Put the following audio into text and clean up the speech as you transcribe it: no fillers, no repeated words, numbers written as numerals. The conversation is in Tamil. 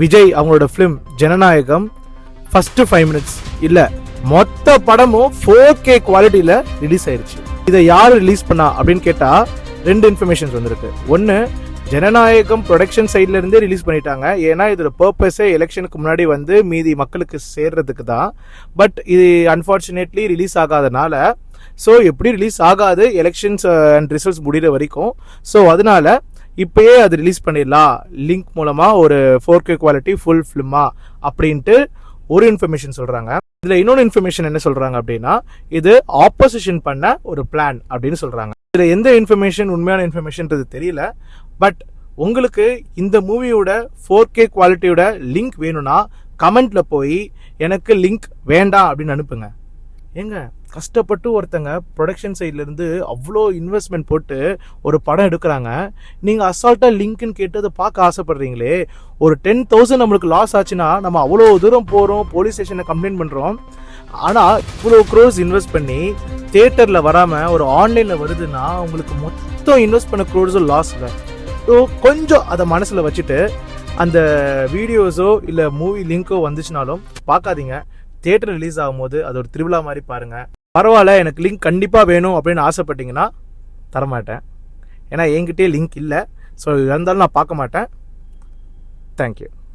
விஜய் அவங்களோட ஃபிலிம் ஜனநாயகம் ஃபர்ஸ்ட் 5 minutes இல்ல மொத்த படமும் 4K குவாலிட்டியில ரிலீஸ் ஆயிருச்சு. இதை யார் ரிலீஸ் பண்ணா அப்படின்னு கேட்டா 2 இன்ஃபர்மேஷன்ஸ் வந்திருக்கு. ஒன்னு, ஜனநாயகம் ப்ரொடக்ஷன் சைட்ல இருந்தே ரிலீஸ் பண்ணிட்டாங்க. ஏன்னா இதோட பர்பஸே எலெக்ஷனுக்கு முன்னாடி வந்து மீதி மக்களுக்கு சேர்றதுக்கு தான். பட் இது அன்பார்ச்சுனேட்லி ரிலீஸ் ஆகாதனால, ஸோ எப்படி ரிலீஸ் ஆகாது எலெக்ஷன்ஸ் அண்ட் ரிசல்ட்ஸ் முடிகிற வரைக்கும். ஸோ அதனால இப்பயே அது ரிலீஸ் பண்ணிடலாம் லிங்க் மூலமா ஒரு 4K குவாலிட்டி ஃபுல் ஃபிலிமா அப்படின்ட்டு ஒரு இன்ஃபர்மேஷன் சொல்றாங்க. இதுல இன்னொன்று இன்ஃபர்மேஷன் என்ன சொல்றாங்க அப்படின்னா, இது ஆப்போசிஷன் பண்ண ஒரு பிளான் அப்படின்னு சொல்றாங்க. இதுல எந்த இன்ஃபர்மேஷன் உண்மையான இன்ஃபர்மேஷன்றது தெரியல. பட் உங்களுக்கு இந்த மூவியோட 4K குவாலிட்டியோட லிங்க் வேணும்னா கமெண்ட்ல போய் எனக்கு லிங்க் வேண்டாம் அப்படின்னு அனுப்புங்க. ஏங்க, கஷ்டப்பட்டு ஒருத்தங்க ப்ரொடக்ஷன் சைட்ல இருந்து அவ்வளோ இன்வெஸ்ட்மெண்ட் போட்டு ஒரு படம் எடுக்கிறாங்க. நீங்க அசால்ட்டா லிங்க்னு கேட்டு அதை பார்க்க ஆசைப்படுறீங்களே. ஒரு 10,000 நம்மளுக்கு லாஸ் ஆச்சுன்னா நம்ம அவ்வளோ தூரம் போறோம், போலீஸ் ஸ்டேஷனை கம்ப்ளைண்ட் பண்றோம். ஆனா இவ்வளோ க்ரோஸ் இன்வெஸ்ட் பண்ணி தியேட்டர்ல வராம ஒரு ஆன்லைன்ல வருதுன்னா உங்களுக்கு மொத்தம் இன்வெஸ்ட் பண்ண க்ரோஸும் லாஸ் இல்லை. ஸோ கொஞ்சம் அதை மனசுல வச்சுட்டு அந்த வீடியோஸோ இல்லை மூவி லிங்கோ வந்துச்சுனாலும் பார்க்காதீங்க. தியேட்டர் ரிலீஸ் ஆகும்போது அது ஒரு திருவிழா மாதிரி பாருங்க. பரவாயில்ல, எனக்கு லிங்க் கண்டிப்பாக வேணும் அப்படின்னு ஆசைப்பட்டீங்கன்னா தரமாட்டேன். ஏன்னா என்கிட்டயே லிங்க் இல்லை. ஸோ இருந்தாலும் நான் பார்க்க மாட்டேன். தேங்க்யூ.